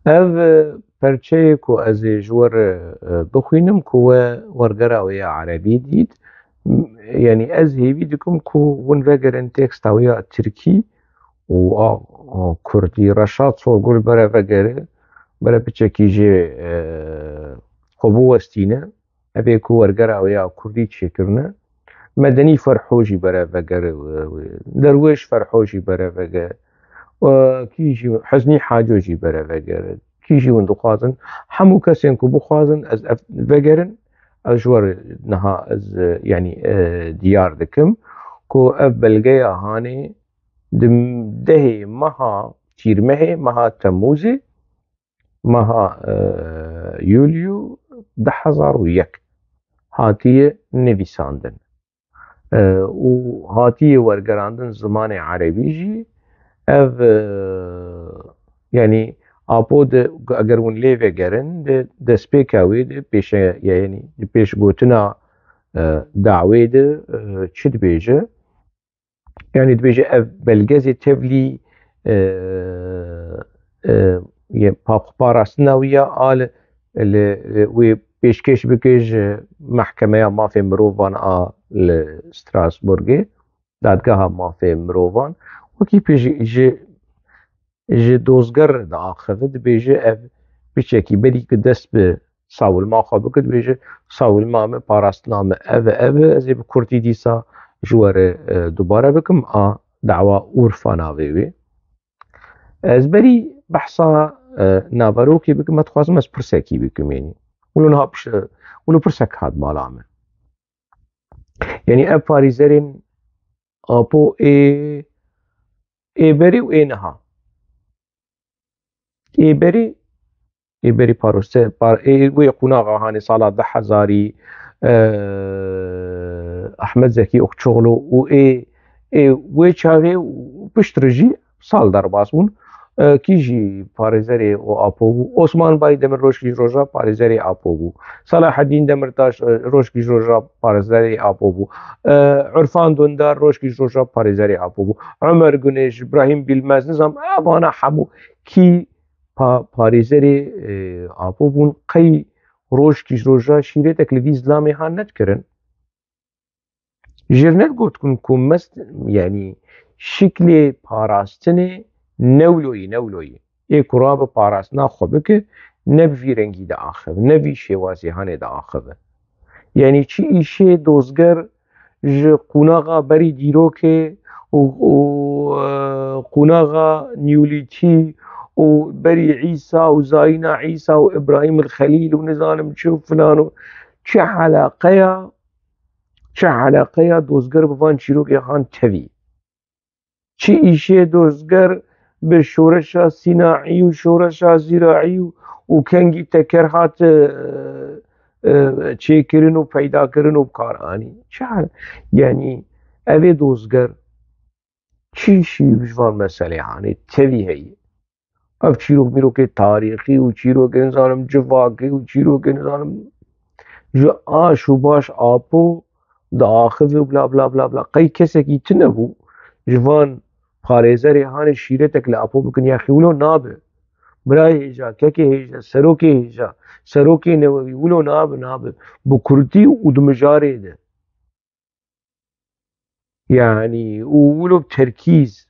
ev perçeyê ku ez ê ji we re bixwînim ku we wergera wê ya Erebî dît, yanî ez hêvî dikim ku hûn vegerin teksta wê ya Tirkî û a Kurdî Reşad Sorgul bere vegere, bere piçekî jê xwe biwestîne, evê ku wergera wê ya Kurdî çêkirine. Medenî Ferho jî bere vegere, Derwêş Ferho jî bere vegere, kî jî Heznî Haco jî bere vegere, kî jî hûn dixwazin hemû kesên ku bixwazin ez ev vegerin, ez ji we re niha ez yanî diyar dikim ku ev belgeya hanê di dehê meha Tîrmehê, meha Temmûzê, meha Yûlyo 2001 hatiye nivîsandin. û hatiye wergerandin zimanê Erebî jî ev yanî apo di eger hûn lê vegerin di destpêka wê de pêşe yanî di pêşgotina dawê de çi dibêje? Yani dibêje ev belgezê tevlî parastina wî ya a li wê pêşkêş bike ji mehkemeya mafê mirovan a li Strasbourgê, dadgeha mafê mirovan, wekî ji dozger re diaxive, dibêje ev piçekî berî ku dest bi sawilma xwe bike, dibêje sawilma me, parastina me ev e ev e, ez ê bi Kurdî dîsa ji we re dubare bikim a dawa ûrfa navê wê. Ez berî behsa naverokê bikim, me dixwazim ez pirsekî bikim yanî. Wilo niha wilo pirsek hat mala me. Yanî ev parîzerên apo ê berî û ê niha. Ê berî parose wê qunaxa hanê sala 2000 Ehmed Zekî Oxçoğlu û wê çaxê û pişt re jî sal derbas bûn. Kî jî parêzerê apo bû? Osman Bay Demirrojkî ji roja parêzerê apo bû. Salaheddîn Demirtaş rojkî ji roja parêzerê apo bû. Urfan Dundar rojkî ji roja parêzerê apo bû. Ömer Günêş, İbrahim Bilmez, nizam evana hemû kî parêzerê apo bûn, qey rojkî ji roja şîretek li vî zilamê han nedkirin. Ji net gotin ku mest yanî şiklê parastinê newloyî ê ku rabe parastina xwe bike, ne bi vî rengî diaxive, ne vî şêwazê hanê diaxive. Yanî çi îşê dozger ji qunaxa berî dîrokê û qunaxa nîyolîtî û berî Îsa û zayîna Îsa û İbrahîm el-Xelîl û nizanim çi û filan û çi heleqeya dozger bi van çîrokê han tevî. Çi îşê dozger bi şoreşa sînaî û şoreşa zîraî û kengî teker hat çêkirin û peydakirin û bikaranî. Yanî evê dozger çi îşî ji van meselê hanê tevî heye. Ev çîrok mîrokê tarîxî û çîrokê nizanim civakî û çîrokê nizanim ji aş û baş apo diaxive bla bla bla bla. Qey kesekî tunebû ji van parêzerê hanê şîretek li apo bikin, yaxî wilo nabe. Birayê hêja, kekê hêja, serokê hêja, serokê newewî, wilo nabe. Bi Kurdî û di mijarê de. Yani û wilo terkîz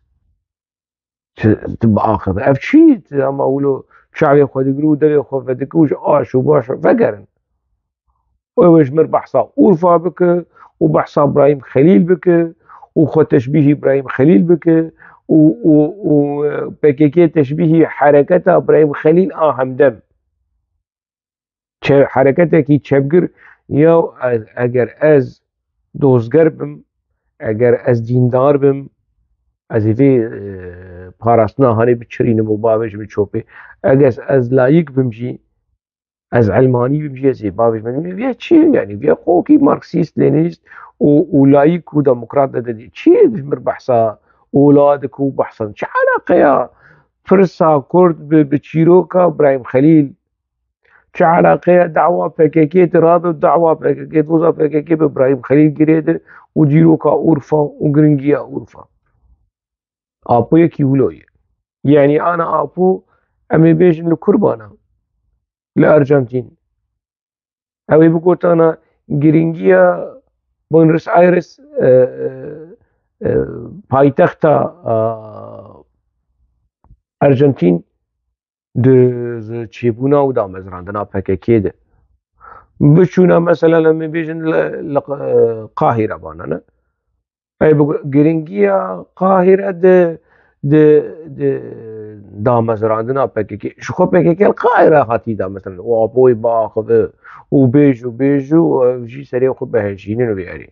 biaxive. Ev çi ama wilo çavê xwe digir û devê xwe vedike û ji aş û baş vegerin. Ew ji mir behsa ûrfa bike û behsa İbrahîm Xelîl bike û xwe teşbîhî İbrahîm Xelîl bike û PKK teşbîhî hereketa İbrahîm Xelîl a Hemdem. Hereketekî çepgir ya eger ez dozger bim, eger ez dîndar bim, ez ê vê parastina hanê biçirînim û bavê ji min çopê. Eger ez layîk bim jî, ez elmanî bim jî, ez ê bavê ji min vê çi yanî vê xwekî Marksîst, Lenînîst û layîk û demokrat de çi ji mir behsa oladek û behsa çi heleqeya pirsa Kurd bi çîroka İbrahîm Xelîl, çi heleqeya dawa PKK tê rabe û dawa PKK doza PKK bi İbrahîm Xelîl girê de û çîroka ûrfa û giringiya ûrfa. Apo yekî wilo ye. Yani ana apo أمي بيجن لكربانا لأرجنتين أوي بقوتانا جرينجيا بونرس آيرس پایتەختە ئەرجەنتین چێبوونا و دامەزراندنا پەکەکێ de بچوونە مەسەلەن ئەمێ بێژن لە قاهیرە بانەنە گرنگیە قاهیرە دامەزراندنا پەکەکێ ji xwe pekekê qahîre hatî damezrandin û apoyê biaxive û bêj û jî serê xwe bihejînin wê erê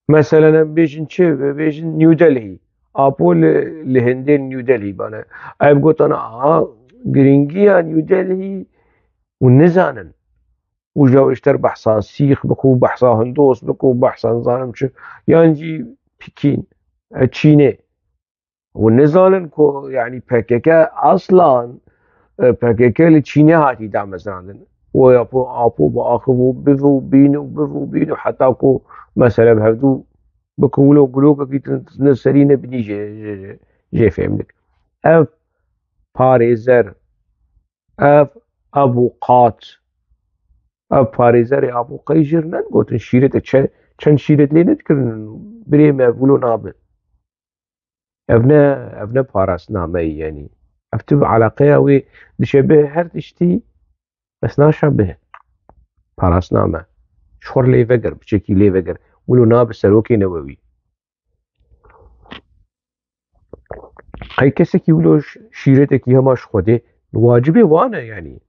meselen em bêjin çi bêjin New Delhi apo li Hindê New Delhi bane ev gotana giringiya New Delhi û nizanin û ji îşter behsa Sîx bike û behsa Hindos bike û behsa nizanim çi yan jî Pîkîn Çînê û nizanin ku yanî PKK aslan PKK li Çînê hatî damezrandin û apo biaxivû biv û bîn û heta ku mesele hevdû bike wilo gulokekî serî nebînî jê fêm dik ev parêzer ev abuqat ev parêzerê abuqayî jî negotin şîretê çend şîret lê nedikirin birê me wilo nabe ev ne parasnameyî yenî ev tu bi eleqeya wê dişebihe her tiştî bes naşebihe parasname ji xwe lê vegir biçekî lê vegir wilo nabe serokê Newewî qey kesekî wilo şîretekî hema ji xwedê wacibê wan e yanî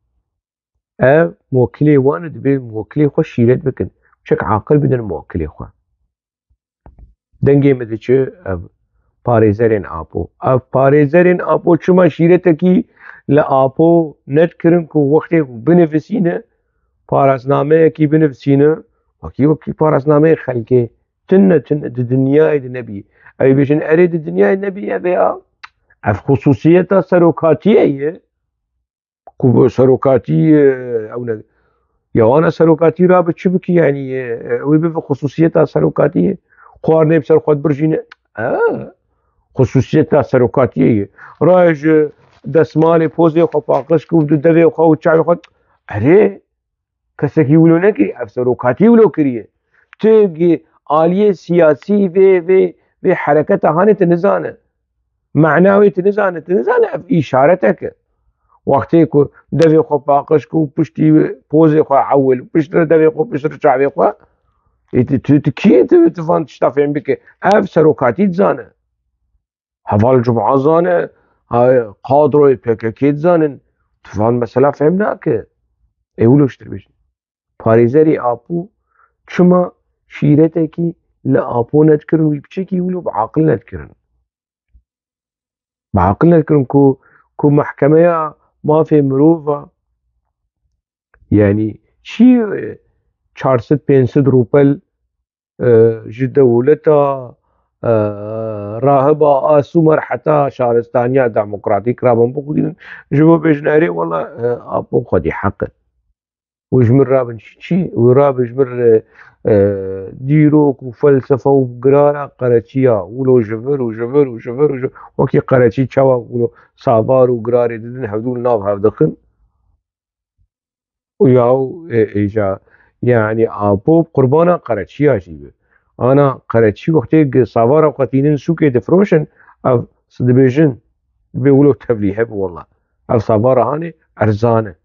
ev muwekilê wan e dibe muwekilê xwe şîret bikin çek aqil bidin muwekilê xwe dengê me diçe ev parêzerên apo ev parêzerên apo çima şîretekî li apo nedkirin ku wextê binivîsîne parasnameyekî binivîsîne wekî parasnameyê xelkê tin di dinyayê de nebî ew ê bêjin erê di dinyayê nebî ev ê ev xusûsiyeta serokatiyê ye ku serokatî ew ne ya wana serokatî rabe çi bikî yanî wê bibe xusûsiyeta serokatiyê xwarinê bi ser xwe birjîne xusûsiyeta serokatiyê ye raye ji destmalê pozê xwe paqij kir û di devê xwe û çavê xwe erê kesekî wilo nekiriye ev serokatî wilo kiriye tu aliyê siyasî vê hereketa hanê tu nizane mena wê tu nizane ev îşaretek e wextê ku devê xwe paqij kir û piştî pozê xwe hewil piştre devê xwe piştre çavê xwe tu kî tu van tişta fêm bike ev serokatî dizane heval Cum'a zane kadroyê PKK dizanin tu van mesela fêm nake ê wilo ji tir bêjin parêzerê apo çima şîretekî li apo nedkirin wî biçekî wilo biaqil nedkirin ku mehkemeya mafê mirov a yanî çi 400-500 rûpel ji dewleta rahiba Asûmer heta şaristaniya demokratîk rabin bixwînin ji bo bêjin erê wela apo xwedî heq e û ji min rabin çi wî rabin ji min dîrok û felsefe û girara qereçiya wilo ji vir û ji vir û ji vir wekî qereçî çawa wilo savar û girarê didin hevdû li nav hev dixin û yaw êja yanî apo qurbana qereçiya jî be ana qereçî wextê savara xwe tînin sûkê difiroşin ev dibêjin dibe wilo tevlîhe be wela ev savara hanê erzan e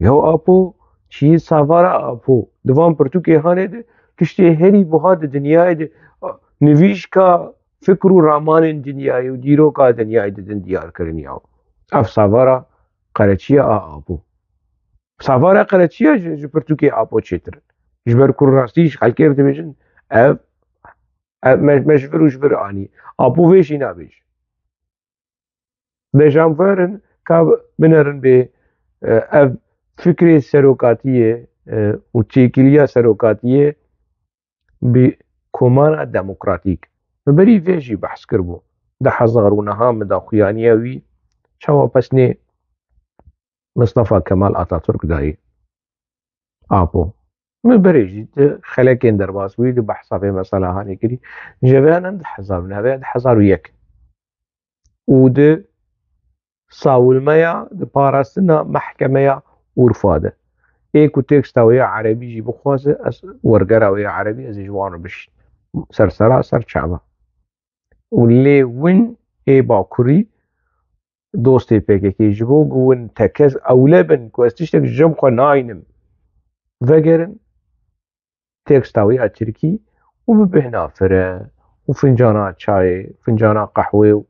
yaw apo çiyê savara apo di van pirtûkê hanê de tiştê herî buha di dinyayê de nivîşka fikr û ramanên dinyayê û dîroka dinyayê didin diyarkirin yaw ev savara qereçiya a apo savara qereçiya ji pirtûkê apo çêtir in ji ber ku rastî xelkê dibêjin ev me ji vir û ji vir anî apo vê jî nabêj dejamverin ka binerin bê ev fikrê serokatiyê û çêkiliya serokatiyê bi komara demokratîk li berî vê jî behs kiribû di 2009 da xuyaniya wî çawa pesnê Mustafa Kemal Atatürk dayê apo li berê jî di xelekên derbas wî di behsa vê mesela hanê kirî ji vêyanan di 2001 û di ساولميا د بارستنا محكمة ورفادة ايكو تكستا ويا عربي جي بخوازة ورقرا ويا عربي ازي جوان بش سرسرا سر شعبا ولي وين اي باكوري دوستي PKK جبو قوين تكز اولابن كواستيشتك جمخوا ناينم فقرن تكستا ويا تركي وببهنا فرا وفنجانات شاي فنجانات قهوة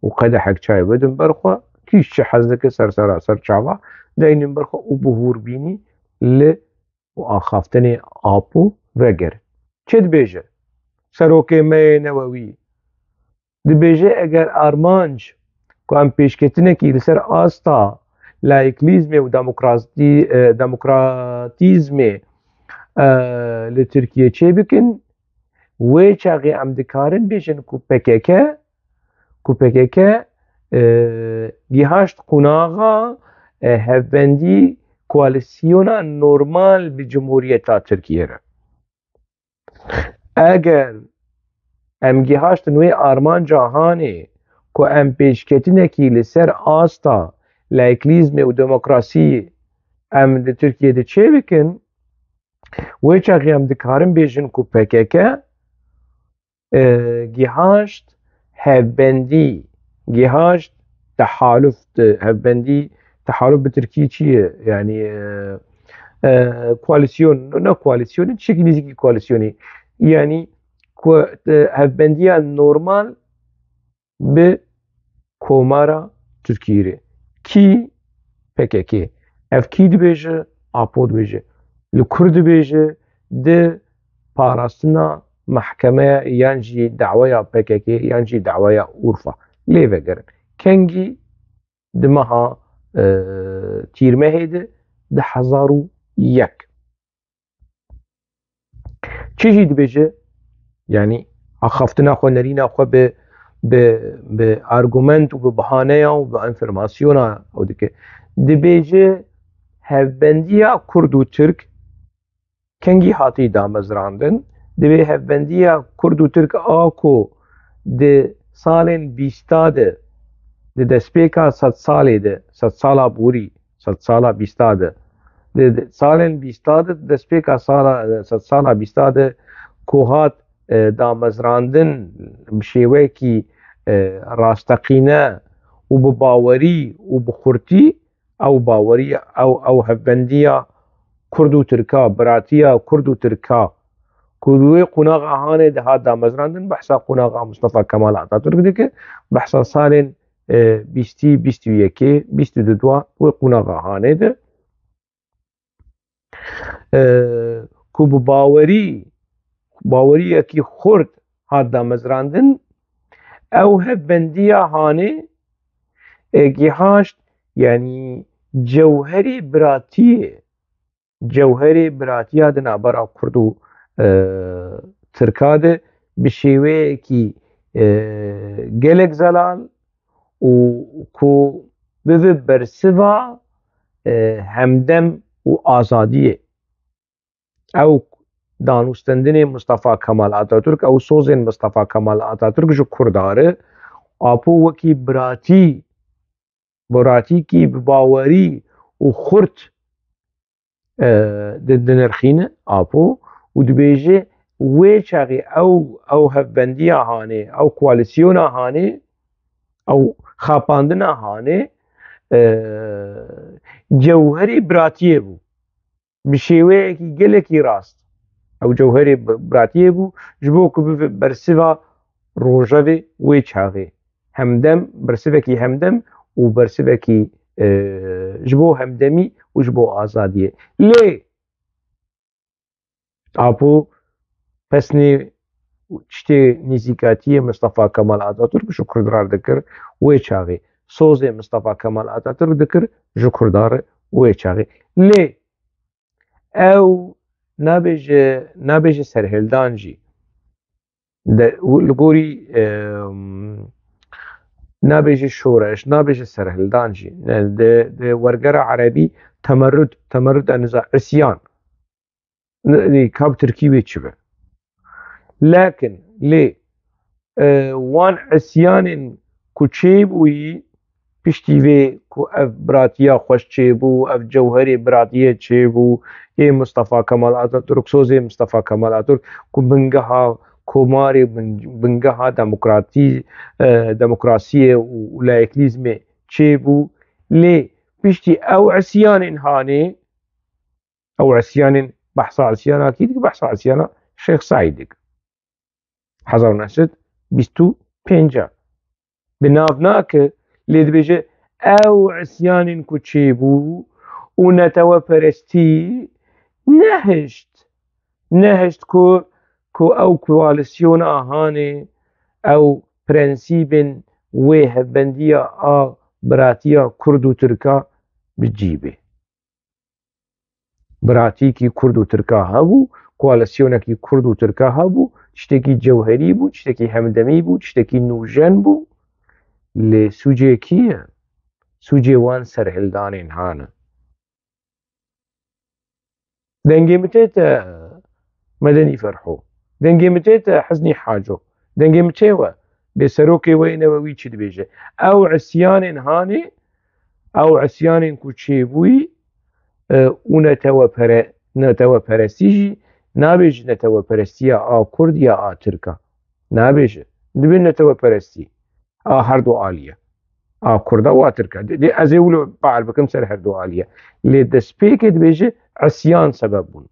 وقدحك شاي بدن برخوا كيش حزدك سرسرا سر شعبا داين برخوا وبهور بيني ل وآخافتني آبو وگر چد بیجه سروکه می نووی دی بیجه اگر آرمانج که ام پیشکتنه که لسر آستا لایکلیزم و دموکراتیزم لترکیه چه بکن و چاقی ام دکارن بیجن که PKK گیهاشت قناغا هفبندی کوالسیونا نورمال به جمهوریت ترکیه را اگر ام گیهاشت نوی آرمان جهانی که ام پیشکتینه که لسر آستا لایکلیزم و دموکراسی ام ده ترکیه ده چه بکن و چاقی ام دکارن بیجن که PKK گیهاشت هفبندی گیهاشت تحالف هفبندی تحالف بتركيا چیه يعني كواليسيون نه كواليسيون شكل نزيكي كواليسيوني يعني هفبندية نورمال بكومارا تركيا كي PKK اف كي دبيجه آپو دبيجه لكرد دبيجه ده پاراستنا محكمة يانجي دعوية PKK يانجي دعوية أورفا ليه وگرن كنجي دمها تیرمه هیده ده 1001 چی دی بیجه یعنی اخافتنا خو نرینا خو به ارگومنت و به بهانه و به انفرماسیون او دکه دی بیجه هفبندیا کرد و ترک کنگی هاتی دامزراندن دی به هفبندیا کرد و ترک آکو ده سالن بیستاده د دسپیکا 100 ساله ده 100 سالا بوری 100 سالا بیستاده د سالن بیستاده دسپیکا سالا 100 سالا بیستاده کوهات دامزراندن بشیوه کی راستقینه و بباوری و بخورتی او باوری او هفبندیا کرد و ترکا براتیا کرد و ترکا کدوی قناغ آهانه ده ها دامزراندن بحثا قناغ مصطفى کمال اتاتورک دکه بحثا سالن بیستی بیستی و یکی بیستی دو و قناغ آهانه ده که باوری یکی خورد ها دامزراندن او هفبندی آهانه گیهاشت یعنی جوهری براتیه ده نابرا کردو ترکاده بشیوه کی گلک زلال و کو به برسوا همدم و آزادیه او دانوستندن مصطفى کمال اتاتورک او سوزن مصطفى کمال اتاتورک جو کرداره آپو وکی براتی کی باوری و خورد دنرخینه آپو و دبیجه وی چاقی او هفبندی هانه او کوالسیون هانه او خاپاندن هانه جوهری براتیه بو بشیوه کی گلکی راست او جوهری براتیه بو جبو که برسوا روژاوی وی چاقی همدم برسوا کی همدم و برسوا کی جبو همدمی و جبو آزادیه لی آپو پسنی چتی نزیکاتی مصطفى کمال اتاتورک جو کردار دکر وی چاقی سوز مصطفى کمال اتاتورک دکر جو کردار وی چاقی لی او نابیجه سرهلدان جی لگوری نابیجه شورش نابیجه سرهلدان جی ده ورگر عربی تمرد انزا عسیان کاب ترکیبی چی به لكن ليه وان عصيان كوتشيب وي پشتی وی کو اف براتیا خوش چه بو اف جوهری براتیه چه بو ای مصطفى کمال آتاتورک سوزی مصطفى کمال آتاتورک کو بنگها کماری بنگها دموکراسی و لایکلیزم چه بو لی پشتی او عسیان هانه او عسیان بحث عسیان اكيد بحث عسیان شیخ سعید 1925 بنافناك اللي دبيجي او عسيان كوتشيبو ونتوا برستي نهشت كو او كواليسيون هاني او برنسيبن ويه بندية براتية كردو تركا بتجيبه براتيكي كردو تركا هبو كواليسيونكي كردو تركا هبو تشتكي جوهري بو تشتكي همدمي بو تشتكي نوجن بو لسوجي كيه سوجي وان سرهلدانين هانا دنجي متيتا مدني فرحو دنجي متيتا حزني حاجو دنجي متيوا بسروكي وينووي تشد بيجي او عسيان هاني او عسيان كوتشيبوي نتوا برستيجي نابيج نتوا برستيا كرد يا تركا نابيج دبن نتوا برستي هردو عالية كردا واتركا دي ازيولو بعل بكم سر هردو عالية اللي دسبيكت بيجي عسيان سببون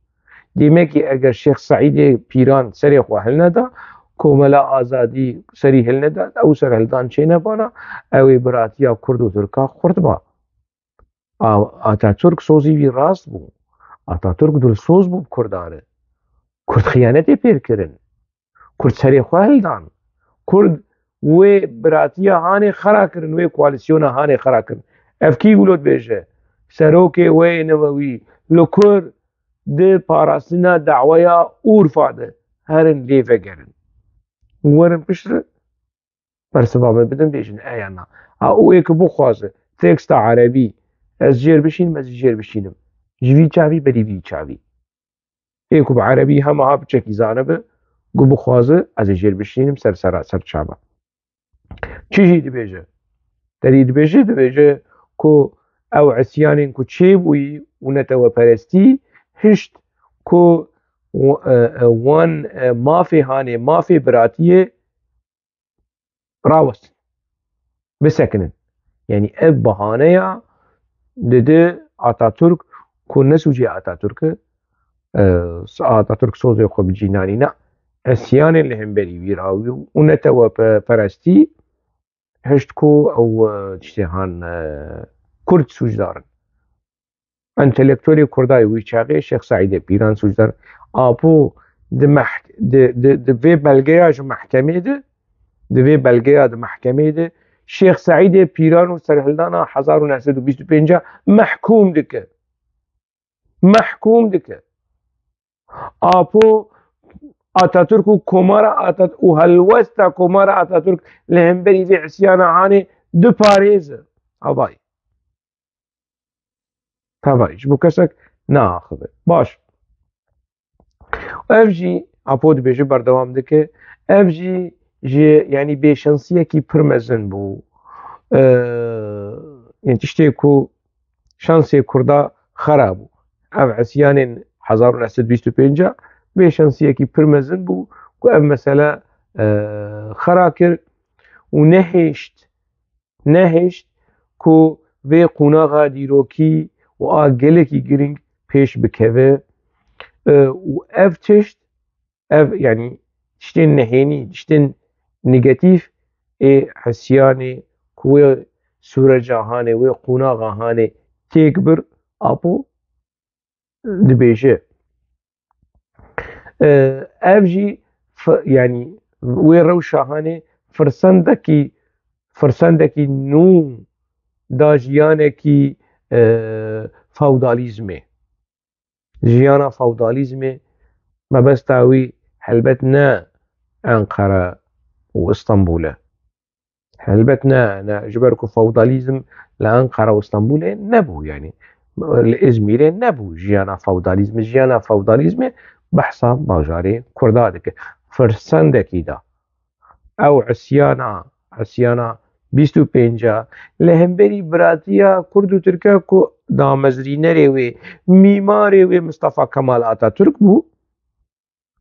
ديمكي اگر شيخ سعيد بيران سري خو هلندا كوملا آزادي سري هلندا او سر هلدان چينا بانا او براتيا كرد و تركا خردبا آتاتورك سوزي وي راست بو آتاتورك دل سوز بو كردانه كرد خيانتي پير کرن كرد سري خو هلدان كرد و براتیا هانه خرا کرن و کواليسيون هانه خرا کرن افكي ولود بيجه سروكي و نووي لوكر د پاراستنا دعويا اورفاده هرن ليفه گرن ورن پشر برسبابه بدن بيجن ايانا او ايك بخوازه تكست عربي از جير بشين از جير بشينم جوي چاوي بري في چاوي ايكو بعربي همها بچكي زانبه گو بخوازه از جير بشينم سر چابه چیزی دبیجه داری دبیجه کو او عسیانین کو چیبوی و نتوا پرستی هشت کو وان مافی هانه مافی براتیه راوست بسکنن يعني اب بهانه دده آتاتورک کو نسوجي آتاتورک آتاتورک سوزي خو بجيناني نا عسيان اللي هم بري ويراوي و نتوا پرستی هشتكو او تشتهان كرد سوجدارن انتلكتوري كرداي ويشاقي شيخ سعيد بيران سوجدار ابو د في بلغيا جو محكمه د في بلغيا د محكمه د شيخ سعيد بيران و سرهلدانا 1925 محكوم دك ابو آتاتورك و كومارا آتاتورك و هلوستا كومارا آتاتورك لهمبري في عسيانا عاني دو باريز هاي تابعي جبو كسك ناخذ باش افجي ابود بيجي بردوام دكه افجي جي يعني بشنسيه كي برمزن بو يعني تشتيكو شانسي كردا خرابو اف عسيان 1925 بشنسيه كي برمزن بو كو اف مثلا خراكر ونهشت كو في قناغا ديروكي وآجلكي جرينج بيش بكذا واف تشت اف يعني تشتين نهيني تشتين نيجاتيف حسياني كو سورة جاهاني وقناغا هاني تكبر ابو دبيجه اف جي يعني ويروشا هاني فرسندكي نو داجيانكي فوداليزمي جيانا فوداليزمي ما بس تاوي حلبتنا أنقرة واسطنبول حلبتنا أنا جبركو فوداليزم لأنقرة واسطنبول نبو يعني الإزميري نبو جيانا فوداليزم بحثا باجاري كردادك فرسندكي دا أو عسيانا 25 لهمبري براتيا كردو تركيا كو دامزرينري وي ميماري وي مصطفى كمال اتاتürk بو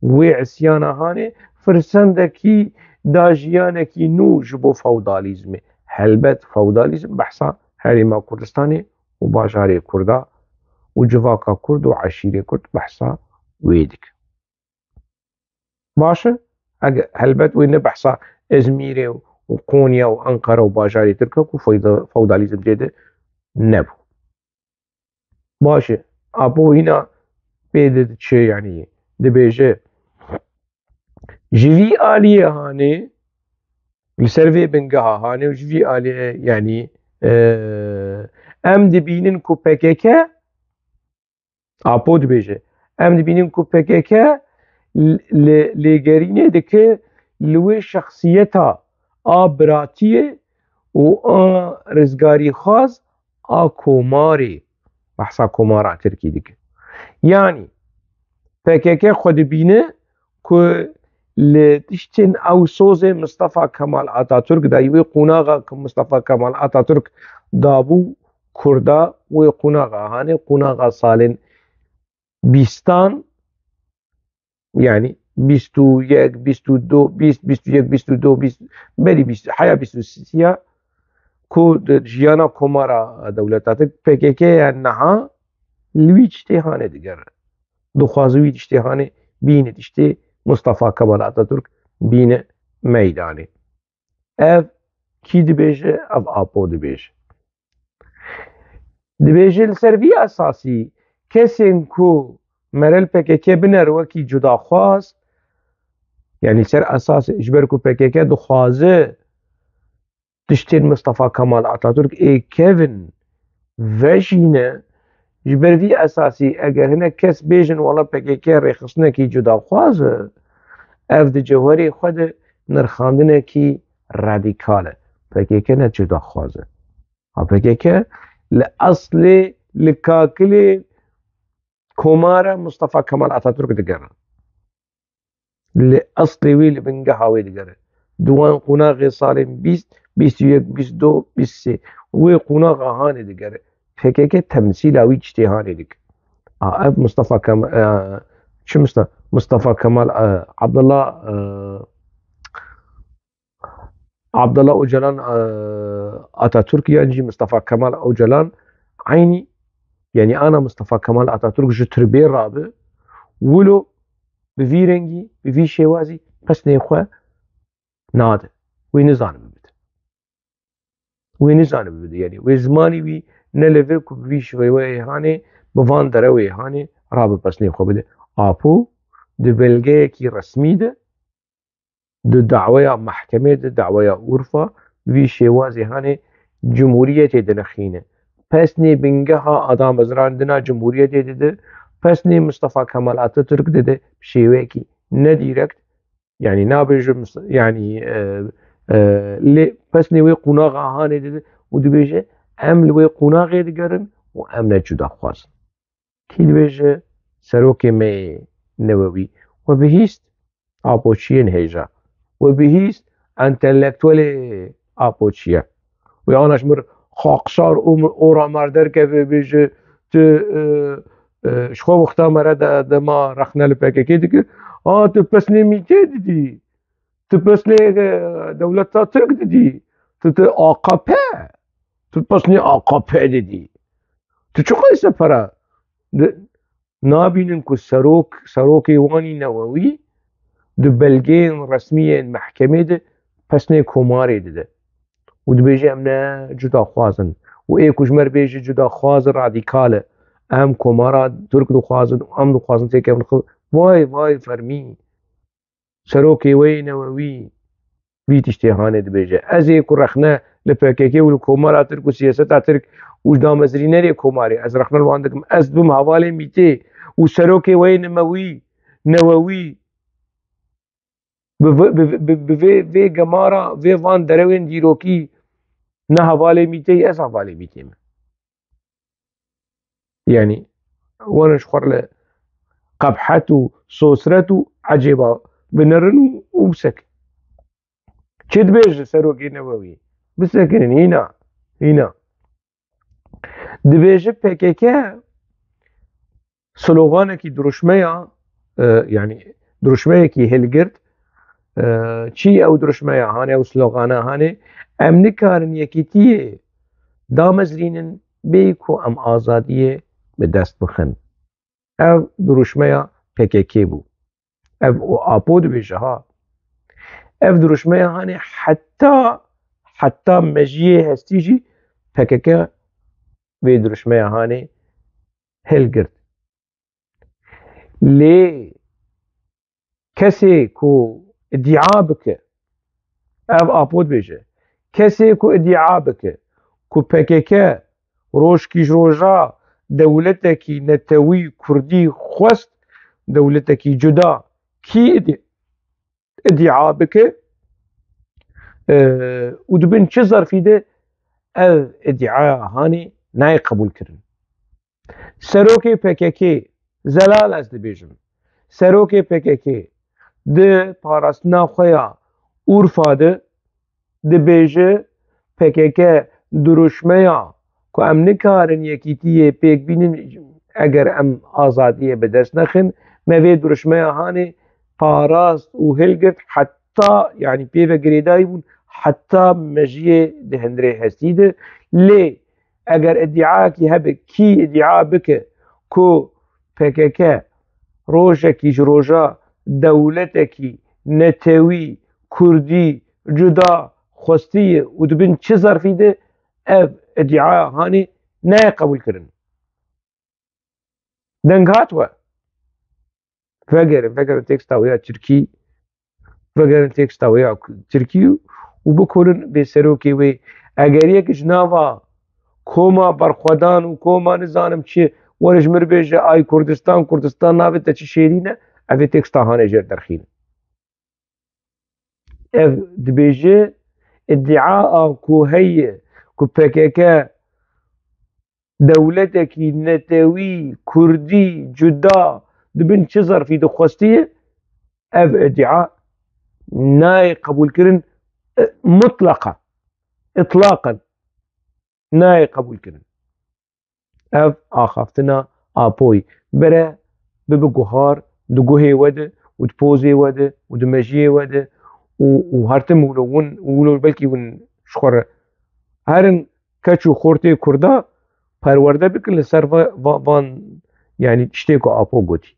وي عسيانا هاني فرسندكي داجيانكي نو جبو فوداليزمي هلبت فوداليزم بحثا هريما كردستاني وباجاري كردا وجواكا كرد وعشيري كرد بحثا ويدك باشا هلبت وين بحثا ازميري وقونيا وانقره وباجاري تركك وفوداليزم ديده نبو باشه ابو هنا بيدت شي يعني دبيجه جيفي آلية هاني لسرفي بنقها هاني وجيفي آلية يعني ام دبينن كو PKK ابو دبيجه ام دبينن كو PKK لگرینه دکه لوی شخصیتا براتیه و رزگاری خاص کوماری بحثا کومارا ترکی دکه يعني PKK خود بینه که لتشتن او سوز مصطفى كمال اتاتürk دا يوي قوناغا مصطفى كمال اتاتürk دابو كردا و قوناغا هاني قوناغا سالين بيستان يعني 21 22 20 21 22 20 بري 20 حيا 23 كو جيانا كومارا دولتاتك PKK نها لوي اجتهانه ديگر دخوازوي اجتهانه بين اجته مصطفى كمال اتاتürk بين ميداني اف كي دبيجه اف ابو دبيجه دبيجه السرفي اساسي كسين كو مرل PKK بنر وكي جدا خواست يعني سر اساس اجبر كو PKK دخوازه تشتين مصطفى كمال اتاتürk اي كيفن فيجينه جبر في اساسي اگر هنا كس بيجن والله PKK رخصنا كي جدا خوازه اف د جوهری خود نرخاندنه کی رادیکاله PKK نه جدا خوازه PKK لأصل لكاكل كومارا مصطفى كمال اتاتürk دقره لأصل ويل بنقها ويدقره دوان قناغ صالم 20 21 22 23 وي قناغ هاني دقره PKK تمثيل اوي اجتهاني دق اف مصطفى كمال شو مصطفى كمال عبد الله اوجلان اتاتürk يعني مصطفى كمال اوجلان عيني يعني انا مصطفى كمال اتاتürk جتربي رابع ولو بفي رنجي بفي شوازي بس نيخوا ناده وينزان ببد يعني وزماني بي نلفلكو بفي شوي هاني بفان دروي هاني رابع بس نيخوا بده ابو دي بلغه كي رسمي ده دو دعوه محكمه ده دعوه عرفه وی شێوازی هەنێ جمهوریەتێ دەنەخینە پەسنێ بنگەها ئادامەزراندنا جمهوریەتێ دەدە پەسنێ مستەفا کەمال ئاتاتürk دەدە شێوەیەکی نەدیرەکت یعنی نابێژم یعنی لێ پەسنێ وێ قوناغا هانێ دەدە و دەبێژە ئەم li wê qûnaxê digerin û em ne cuda xwazin kî dibêje serokê me yê Newewî we bihîst apoçiyên hêja we bihîst entelektwelê apoçiye wê anaş mir xaqşar ora mer derkeve bêje tu ji xwe wexta me re dema rexne li PKK dikir tu pesnê mîtê didî tu pesnê dewleta Tirk didî tu AKP tu pesnê AKP didî tu çi qeyse pere nabînin ku serokê wanî Newewî di belgeyên resmiyên mehkemê de pesnê komarê dide û dibêje em ne cuda xwazin û ê ku ji me re bêje cuda xwaz radîkal e em komara Tirk dixwazin û em dixwazin têkevin xwe vay fermî serokê wê Newewî vî tiştê hanê dibêje ez ê ku rexne li PKK û li komara Tirk û siyaseta Tirk û ji damezrînerê komarê ez rexne li wan dikim ez bim hevalê mîtê û serokê wê Newewî bi vê gemara vê van derewên dîrokî ne hevalê mîteyî ez hevalê mîtê me yani wan ji xwe re li qebhet û sosret û ecêba binirin û bisekin çi dibêje serokê Newewî بسەکنن هینا دبێژە پێکێکە سلۆغانێکی دروشمەیە یعنی دروشمەیەکی هێلگرت چی ئەو دروشمەیە هانێ و سلۆغانە هانێ ئەم نکارن یەکیتیە دامەزرینن بێک و ئەم ئازادیە بەدەست بخن ئەو دروشمەیە پێکێکێ بوو ئەv ئاپۆ dibêje ha ev diruşmeya hanê heta mejiyê hestî jî PKK vê diruşmeya hanê hilgirt lê kesê ku iddia bike ev apô dibêje kesê ku iddia bike ku PKK rojkî ji roja dewletekî netewî Kurdî xwest dewletekî cuda kî iddia bike û dibin çi zerfî de ev iddiaya hanê nayê qebûlkirin serokê PKK zelal ez dibêjim serokê PKK di parastina xwe ya Urfa de dibêje PKK diruşmeya ku em nikarin yekîtiyê pêkbînin eger em azadiyê bi dest nexin me vê diruşmeya hanê parast û hilgirt heta yanî pêve girêdayî bûn heta mejiyê di hundirê hestî de lê eger iddiayekî hebe kî iddia bike ku PKK rojekî ji roja dewletekî netewî Kurdî cuda xwestiye û dibin çi zerfî de ev iddiaya hanê nayê qebûlkirin deng hatwe vegerin teksta wê ya Tirkî vegerin teksta wê ya Tirkî û bikorin bê serokê wê eger yek ji nava koma berxwedan û koma nizanim çi were ji min re bêje ay Kurdistan navê te çi şêrîn e ev ê teksta hanê jêr derxînin ev dibêje iddia ku heye ku PKK dewletekî netewî Kurdî cuda dibin çi zerfî de xwestiye ev iddia nayê qebûlkirin itlaqan nayê qebûlkirin ev axaftina apoyî bire bibe guhar di guhê we de û di pozê we de û di mejiyê we de û hertim wilo belkî hûn ji xwe re herin keç û xortê Kurda perwerde bikin li ser van yanî tiştê ku apo gotî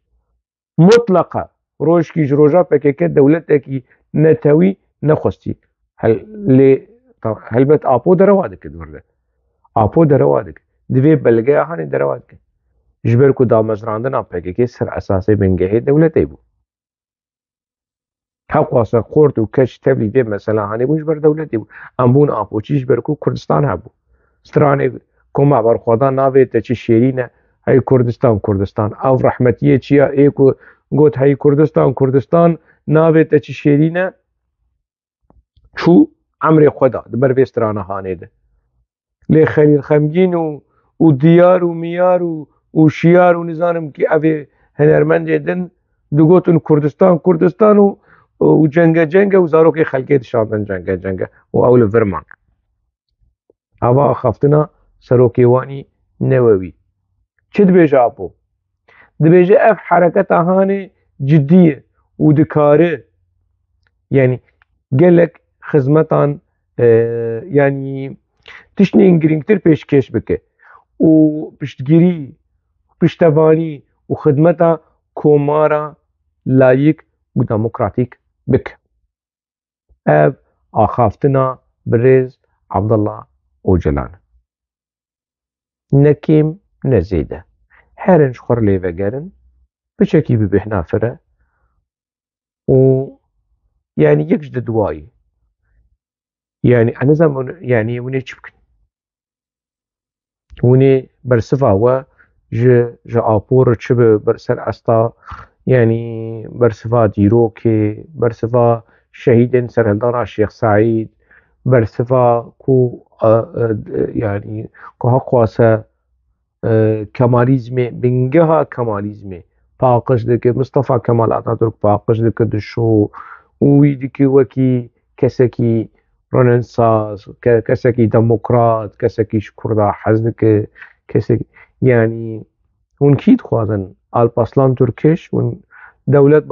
mutlaqa rojkî ji roja PKK dewletekî netewî nexwestî lê helbet apo derewa dike werde apo derewa dike divê belgeya hanê derewa dike ji ber ku damezrandina PKK ser esasê bingehê dewletê bû hewqasa xort û keç tevlî vê mesela hanê bûn ji ber dewletê bû em bûn apoçî ji ber ku Kurdistan hebû stranê koma berxwedan navê te çi şêrîn e hey Kurdistan ew rehmetiyê çi ye ê ku got hey Kurdistan navê te çi şêrîn e çû emrê xwe da di ber vê strana hanê de lê Xelîl Xemgîn û diyar û miyar û şiyar û nizanim kî ev ê hunermendê din digotin Kurdistan û cenge û zarokê xelkê dişandin cenge û ew li vir man ava axaftina serokê wanî Newewî çi dibêje apo dibêje ev hereketa hanê ciddî ye û dikare yanî gelek xizmetan yanî tiştên girîngtir pêşkêş bike û piştgirî piştevanî û xidmeta komara layîk û demokratîk bike ev axaftina birêz Abdullah Öcalan ne kêm ne zêde herin ji xwe re lê vegerin biçekî bi bêhna fire û yanî yek ji di duayî yanî enizem yanî hûn ê çi bikin hûn ê bersiva we ji apo re çi bi ser asta yanî bersiva dîrokê bersiva şehîdên serhildana Şêx Saîd bersiva ku yanî ku heqwase kemalîzmê bingeha kemalîzmê paqij dike Mustafa Kemal Atatürk paqij dike di şo û wî dike wekî kesekî رنسانس كسكي ديمقراط كسكي كردا حزدك كسكي يعني ون كيد خوازن الباسلان تركيش ون دولت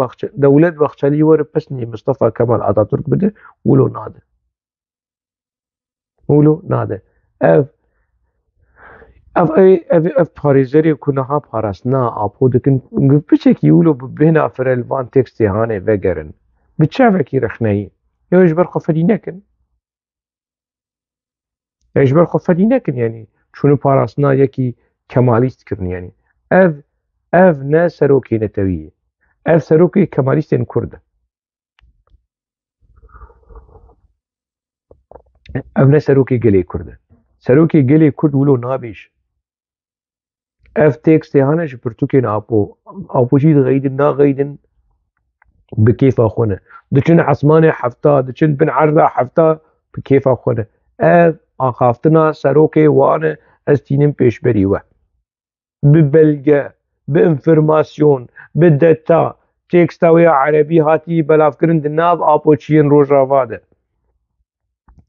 بخشلي ور بسني مصطفى كمال اتاتürk بده ولو ناده اف اف پاريزري كنها پاراسنا ابودكن بچكي ولو بهنا فرلوان تكستي هانه وگرن بتشافكي رخني يوش برخو فدينكن اجبر خو فدينكن يعني شنو پاراسنا يكي كماليست كرن يعني اف نه سروكي نتويه اف سروكي كماليستين كرد اف نه سروكي قلي كرد سروكي قلي كرد ولو نابيش اف تكستي هانه برتوكين ابو جيد غيدن نا غيدن بكيف اخونه دچن عثمان حفتا دچن بن عرضه حفتا بكيف اخونه اف اخافتنا سروكي وانا استينم پیش بریوه ببلغه بانفرماسيون بالداتا تكستاوية عربي هاتي بلاف كرن دناف آپوچين روجاوا ده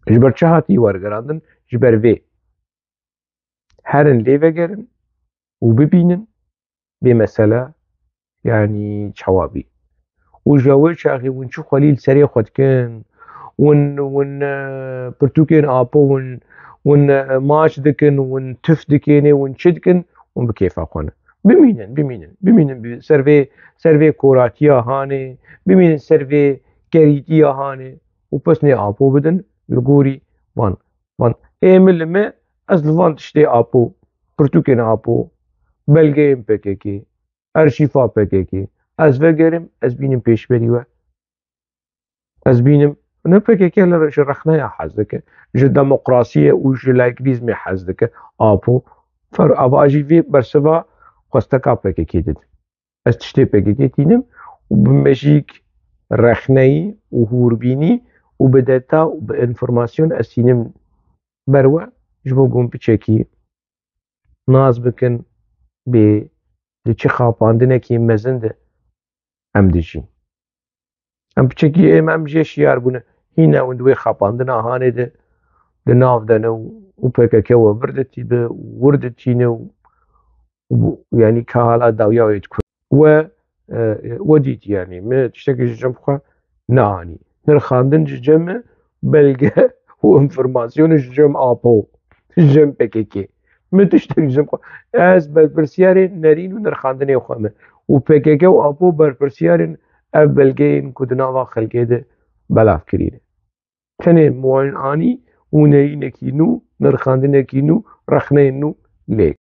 جبر چه هاتي ورگراندن جبر وی هرن ليوه گرن و ببینن بمسألة يعني جوابي وجاوي شاخي ونشو خليل سري خود كن ون برتوكين آپو ون ماش دكن ون تف دكيني ون شدكن ون بكيف اخونه بمینن سروی کوراتیا هانه بمینن سروی گریتیا هانه و پس نه آپو بدن لگوری وان ایمل ما از لوان تشتی آپو پرتوکن آپو بلگه ام پککی ارشیفا پککی از وگرم از بینم پیش بریوه از بینم نه پککی لرش رخنه یا حزدکه جو دموقراسیه و جو لایکریزم حزدکه آپو فر آواجی وی برسوا خواستکا پککی دید از تشتی پککی تینم و بمشیک رخنهی و هوربینی و بداتا و بانفرماسیون از تینم بروه جبو گم بچکی ناز بکن به چه خاپاندنه که مزنده ام دیجی ام بچکی ام جیش یار بونه هینه وندوی خاپاندنه هانه ده ناف دنه و پککی و وردتی ده وردتینه يعني كهالا داويا يتكون وديت يعني ما تشتكي جمخة ناني نرخاندن جم بلغة وانفرماسيون جم آبو جم بكيكي ما تشتكي جمخة از برسياري نارين ونرخاندن يوخامه و بكيكي و آبو برسياري اف بلغين كدناوا خلقه بلاف كرينه تنه موان آني ونرينكي نو نرخاندنكي نو رخنه نو ليك